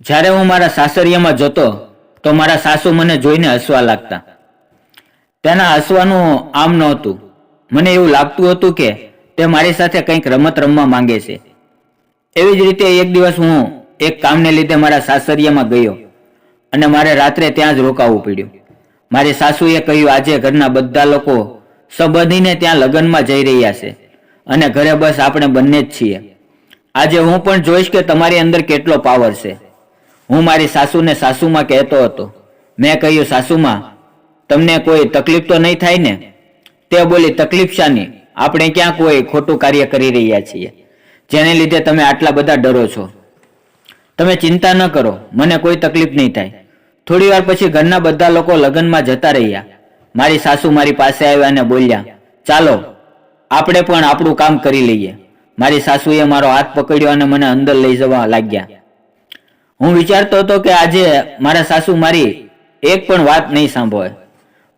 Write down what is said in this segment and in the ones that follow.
જ્યારે હું મારા સાસરિયામાં જતો તો મારા સાસુ મને જોઈને હસવા લાગતા. તેના હસવાનું આમ નહોતું. મને એવું લાગતું હતું કે તે મારી સાથે કંઈક રમત રમવા માંગે છે. એવી જ રીતે એક દિવસ હું એક કામને લીધે મારા સાસરિયામાં ગયો અને મારે રાત્રે ત્યાં જ રોકાવું પડ્યું. મારી સાસુએ કહ્યું, આજે ઘરના બધા લોકો સંબંધીને ત્યાં લગ્નમાં જઈ રહ્યા છે અને ઘરે બસ આપણે બંને જ છીએ. આજે હું પણ જોઈશ કે તમારી અંદર કેટલો પાવર છે. હું મારી સાસુને સાસુમાં કહેતો હતો. મેં કહ્યું, સાસુમાં તમને કોઈ તકલીફ તો નહીં થાય ને? તે બોલી, તકલીફ શાની? આપણે ક્યાં કોઈ ખોટું કાર્ય કરી રહ્યા છીએ જેને લીધે તમે આટલા બધા ડરો છો? તમે ચિંતા ન કરો, મને કોઈ તકલીફ નહીં થાય. થોડી વાર પછી ઘરના બધા લોકો લગ્નમાં જતા રહ્યા. મારી સાસુ મારી પાસે આવ્યા અને બોલ્યા, ચાલો આપણે પણ આપણું કામ કરી લઈએ. મારી સાસુએ મારો હાથ પકડ્યો અને મને અંદર લઈ જવા લાગ્યા. હું વિચારતો હતો કે આજે મારા સાસુ મારી એક પણ વાત નહીં સાંભળે.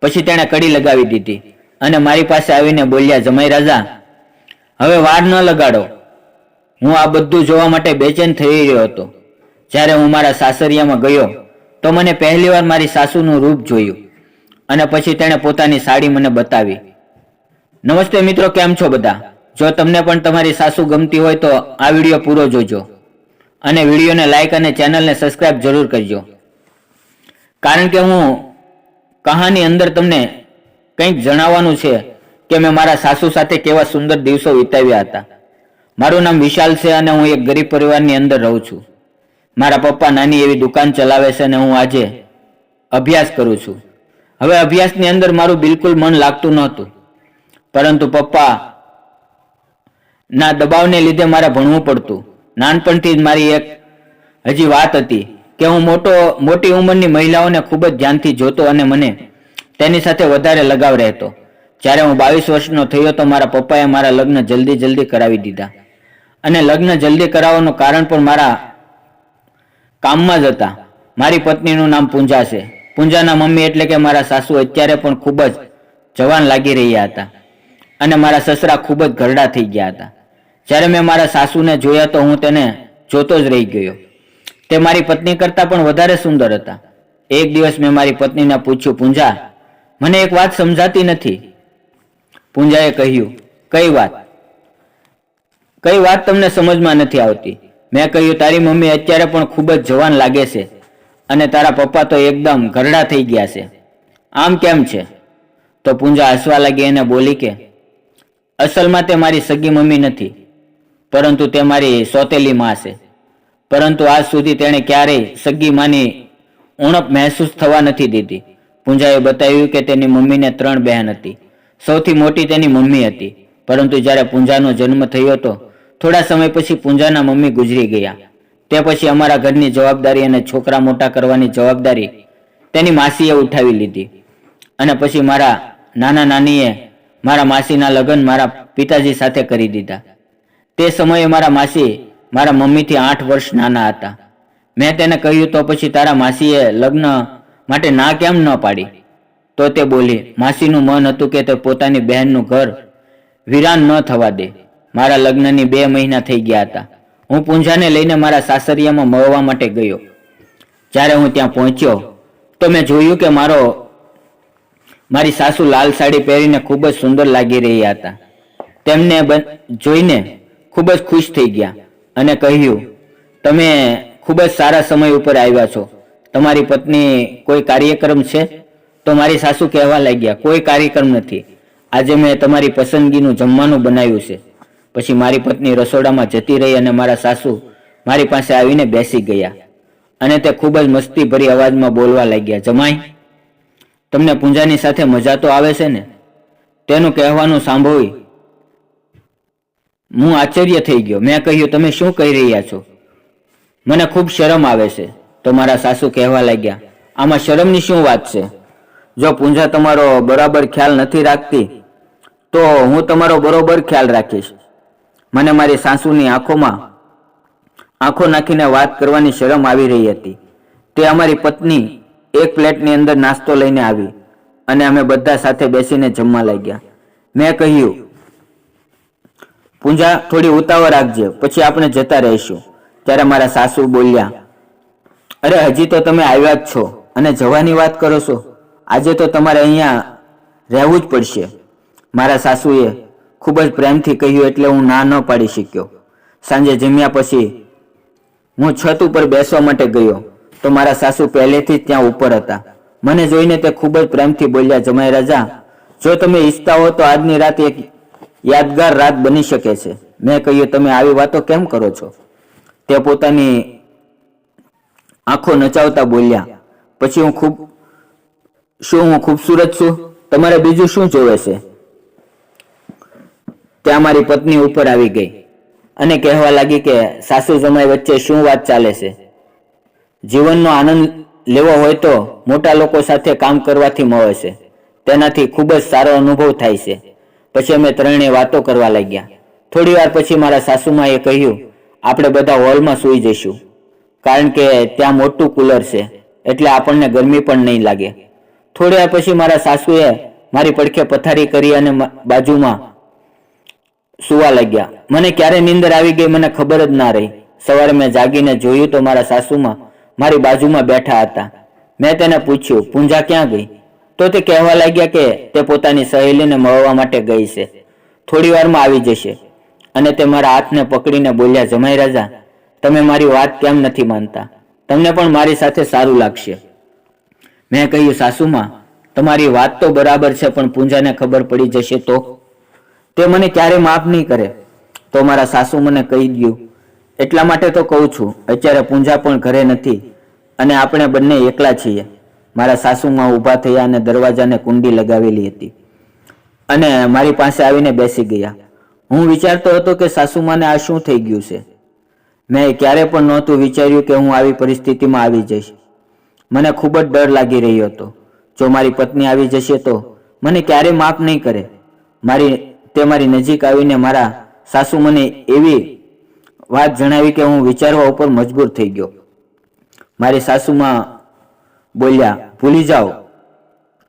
પછી તેણે કડી લગાવી દીધી અને મારી પાસે આવીને બોલ્યા, જમાઈ રાજા, હવે વાર ન લગાડો. હું આ બધું જોવા માટે બેચેન થઈ રહ્યો હતો. જ્યારે હું મારા સાસરિયામાં ગયો તો મને પહેલીવાર મારી સાસુનું રૂપ જોયું અને પછી તેણે પોતાની સાડી મને બતાવી. નમસ્તે મિત્રો, કેમ છો બધા? જો તમને પણ તમારી સાસુ ગમતી હોય તો આ વિડીયો પૂરો જોજો અને વિડીયોને લાઈક અને ચેનલને સબસ્ક્રાઇબ જરૂર કરજો, કારણ કે હું કહાની અંદર તમને કંઈક જણાવવાનું છે કે મેં મારા સાસુ સાથે કેવા સુંદર દિવસો વિતાવ્યા હતા. મારું નામ વિશાલ છે અને હું એક ગરીબ પરિવારની અંદર રહું છું. મારા પપ્પા નાની એવી દુકાન ચલાવે છે અને હું આજે અભ્યાસ કરું છું. હવે અભ્યાસની અંદર મારું બિલકુલ મન લાગતું નહોતું, પરંતુ પપ્પા ના દબાવને લીધે મારે ભણવું પડતું. નાનપણથી જ મારી એક હજી વાત હતી કે હું મોટી ઉંમરની મહિલાઓને ખૂબ જ ધ્યાનથી જોતો અને મને તેની સાથે વધારે લગાવ રહેતો. જ્યારે હું 22 વર્ષનો થયો તો મારા પપ્પાએ મારા લગ્ન જલ્દી કરાવી દીધા. અને લગ્ન જલ્દી કરાવવાનું કારણ પણ મારા કામમાં જ હતા. મારી પત્નીનું નામ પૂંજા છે. પૂંજાના મમ્મી એટલે કે મારા સાસુ અત્યારે પણ ખૂબ જ જવાન લાગી રહ્યા હતા અને મારા સસરા ખૂબ જ ઘરડા થઈ ગયા હતા. જ્યારે મેં મારા સાસુને જોયા તો હું તેને જોતો જ રહી ગયો. તે મારી પત્ની કરતાં પણ વધારે સુંદર હતા. એક દિવસ મેં મારી પત્નીને પૂછ્યું, પૂંજા, મને એક વાત સમજાતી નથી. પૂંજાએ કહ્યું, કઈ વાત? કઈ વાત તમને સમજમાં નથી આવતી? મેં કહ્યું, તારી મમ્મી અત્યારે પણ ખૂબ જ જવાન લાગે છે અને તારા પપ્પા તો એકદમ ઘરડા થઈ ગયા છે. આમ કેમ છે? તો પૂંજા હસવા લાગી અને બોલી કે અસલમાં તે મારી સગી મમ્મી નથી, પરંતુ તે મારી સોતેલી માં છે. પરંતુ આજ સુધી તેણે ક્યારેય સગી માની ઉણપ મહેસૂસ થવા નથી દીધી. પૂંજાએ બતાવ્યું કે તેની મમ્મીને 3 બહેન હતી. સૌથી મોટી તેની મમ્મી હતી, પરંતુ જ્યારે પૂંજાનો જન્મ થયો હતો થોડા સમય પછી પૂંજાના મમ્મી ગુજરી ગયા. તે પછી અમારા ઘરની જવાબદારી અને છોકરા મોટા કરવાની જવાબદારી તેની માસીએ ઉઠાવી લીધી અને પછી મારા નાના નાનીએ મારા માસીના લગ્ન મારા પિતાજી સાથે કરી દીધા. તે સમયે મારા માસી મારા મમ્મીથી 8 વર્ષ નાના હતા. મેં તેને કહ્યું, તો પછી તારા માસીએ લગ્ન માટે ના કેમ ન પાડી? તો તે બોલી, માસીનું મન હતું કે તે પોતાની બહેનનું ઘર વિરાન ન થવા દે. મારા લગ્નની 2 મહિના થઈ ગયા હતા. હું પૂંજાને લઈને મારા સાસરિયામાં મળવા માટે ગયો. જ્યારે હું ત્યાં પહોંચ્યો તો મેં જોયું કે મારી સાસુ લાલ સાડી પહેરીને ખૂબ જ સુંદર લાગી રહ્યા હતા. તેમને જોઈને ખૂબ જ ખુશ થઈ ગયા અને કહ્યું, તમે ખૂબ જ સારા સમય ઉપર આવ્યા છો. તમારી પત્ની કોઈ કાર્યક્રમ છે? તો મારી સાસુ કહેવા લાગ્યા, કોઈ કાર્યક્રમ નથી. આજે મેં તમારી પસંદગીનું જમવાનું બનાવ્યું છે. પછી મારી પત્ની રસોડામાં જતી રહી અને મારા સાસુ મારી પાસે આવીને બેસી ગયા અને તે ખૂબ જ મસ્તીભરી અવાજમાં બોલવા લાગ્યા, જમાઈ, તમને પૂંજાની સાથે મજા તો આવે છે ને? તેનું કહેવાનું સાંભળી હું આશ્ચર્ય થઈ ગયો. મેં કહ્યું, તમે શું કહી રહ્યા છો? મને ખૂબ શરમ આવે છે. તો મારા સાસુ કહેવા લાગ્યા, આમાં શરમની શું વાત છે? જો પૂંજા તમારો બરાબર ખ્યાલ નથી રાખતી તો હું તમારો બરોબર ખ્યાલ રાખીશ. મને મારી સાસુની આંખોમાં આંખો નાખીને વાત કરવાની શરમ આવી રહી હતી. તે અમારી પત્ની એક પ્લેટની અંદર નાસ્તો લઈને આવી અને અમે બધા સાથે બેસીને જમવા લાગ્યા. મેં કહ્યું, પૂંજા થોડી ઉતાવળ રાખજે, પછી આપણે જતા રહીશું. ત્યારે મારા સાસુ બોલ્યા, અરે હજી તો તમે આવ્યા જ છો અને જવાની વાત કરો છો. આજે તો તમારે અહીંયા રહેવું જ પડશે. મારા સાસુએ ખૂબ જ પ્રેમથી કહ્યું એટલે હું ના ન પાડી શક્યો. સાંજે જમ્યા પછી હું છત ઉપર બેસવા માટે ગયો તો મારા સાસુ પહેલેથી જ ત્યાં ઉપર હતા. મને જોઈને તે ખૂબ જ પ્રેમથી બોલ્યા, જમાઈ રાજા, જો તમે ઈચ્છતા હો તો આજની રાત એક યાદગાર રાત બની શકે છે. મેં કહ્યું, તમે આવી વાતો કેમ કરો છો? તે પોતાની આંખો નચાવતા બોલ્યા, પછી હું ખૂબસૂરત છું? તમારે બીજું શું જોવે છે? ત્યાં મારી પત્ની ઉપર આવી ગઈ અને કહેવા લાગી કે સાસુ જમાઈ વચ્ચે શું વાત ચાલે છે? જીવનનો આનંદ લેવો હોય તો મોટા લોકો સાથે કામ કરવાથી મળે છે. તેનાથી ખૂબ જ સારો અનુભવ થાય છે. પછી અમે ત્રણેય વાતો કરવા લાગ્યા. થોડી વાર પછી મારા સાસુમાએ કહ્યું, આપણે બધા હોલમાં સૂઈ જઈશું, કારણ કે ત્યાં મોટું કુલર છે એટલે આપણને ગરમી પણ નહીં લાગે. થોડી વાર પછી મારા સાસુએ મારી પડખે પથારી કરી અને બાજુમાં સુવા લાગ્યા. મને ક્યારે નીંદર આવી ગઈ મને ખબર જ ના રહી. સવારે મેં જાગીને જોયું તો મારા સાસુમાં મારી બાજુમાં બેઠા હતા. મેં તેને પૂછ્યું, પૂંજા ક્યાં ગઈ? તો તે કહેવા લાગ્યા કે તે પોતાની સહેલીને મળવા માટે ગઈ છે, થોડી વારમાં આવી જશે. અને તે મારા હાથને પકડીને બોલ્યા, જમાઈ રાજા, તમે મારી વાત કેમ નથી માનતા? તમને પણ મારી સાથે સારું લાગશે. મેં કહ્યું, સાસુમાં, તમારી વાત તો બરાબર છે, પણ પૂંજાને ખબર પડી જશે તો? તે મને ક્યારે માફ નહીં કરે. તો મારા સાસુ મને કહી દઉં, એટલા માટે તો કહું છું, અત્યારે પૂંજા પણ ઘરે નથી અને આપણે બંને એકલા છીએ. મારા સાસુમાં ઊભા થયા અને દરવાજાને કુંડી લગાવેલી હતી અને મારી પાસે આવીને બેસી ગયા. હું વિચારતો હતો કે સાસુમાને આ શું થઈ ગયું છે. મેં ક્યારે પણ નહોતું વિચાર્યું કે હું આવી પરિસ્થિતિમાં આવી જઈશ. મને ખૂબ જ ડર લાગી રહ્યો હતો. જો મારી પત્ની આવી જશે તો મને ક્યારે માફ નહીં કરે. તે મારી નજીક આવીને મારા સાસુ મને એવી વાત જણાવી કે હું વિચારવા ઉપર મજબૂર થઈ ગયો. મારી સાસુમાં બોલ્યા, ભૂલી જાઓ,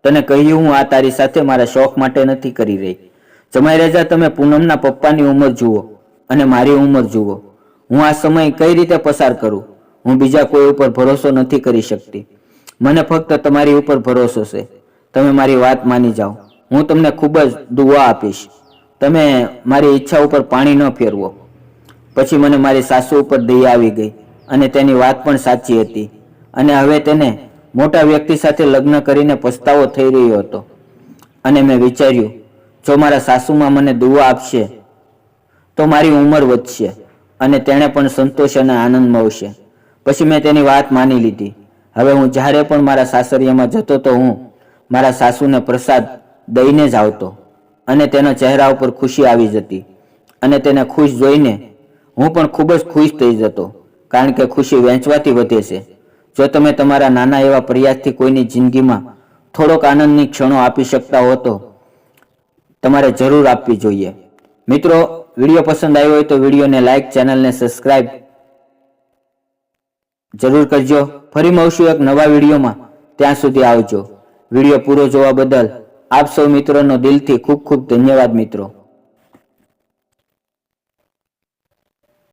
તને કહ્યું હું આ તારી સાથે મારા શોખ માટે નથી કરી રહી. જમાઈ રાજા, તમે પૂનમના પપ્પાની ઉંમર જુઓ અને મારી ઉંમર જુઓ. હું આ સમય કઈ રીતે પસાર કરું? હું બીજા કોઈ ઉપર ભરોસો નથી કરી શકતી. મને ફક્ત તમારી ઉપર ભરોસો છે. તમે મારી વાત માની જાઓ. હું તમને ખૂબ જ દુઆ આપીશ. તમે મારી ઈચ્છા ઉપર પાણી ન ફેરવો. પછી મને મારી સાસુ ઉપર દયા આવી ગઈ અને તેની વાત પણ સાચી હતી અને હવે તેને મોટા વ્યક્તિ સાથે લગ્ન કરીને પસ્તાવો થઈ રહ્યો હતો. અને મેં વિચાર્યું, જો મારા સાસુમાં મને દુઆ આપશે તો મારી ઉંમર વધશે અને તેણે પણ સંતોષ અને આનંદ મળશે. પછી મેં તેની વાત માની લીધી. હવે હું જ્યારે પણ મારા સાસરિયામાં જતો તો હું મારા સાસુને પ્રસાદ દઈને જ આવતો અને તેના ચહેરા ઉપર ખુશી આવી જતી અને તેને ખુશ જોઈને હું પણ ખૂબ જ ખુશ થઈ જતો, કારણ કે ખુશી વહેંચવાથી વધે છે. જો તમે તમારા નાના એવા પ્રયાસથી કોઈની જિંદગીમાં થોડોક આનંદની ક્ષણો આપી શકતા હો તો તમારે જરૂર આપવી જોઈએ. મિત્રો, વિડીયો પસંદ આવ્યો હોય તો વિડીયોને લાઈક, ચેનલને સબસ્ક્રાઇબ જરૂર કરજો. ફરી મળશું એક નવા વિડીયોમાં. ત્યાં સુધી આવજો. વિડીયો પૂરો જોવા બદલ આપ સૌ મિત્રોનો દિલથી ખૂબ ખૂબ ધન્યવાદ મિત્રો.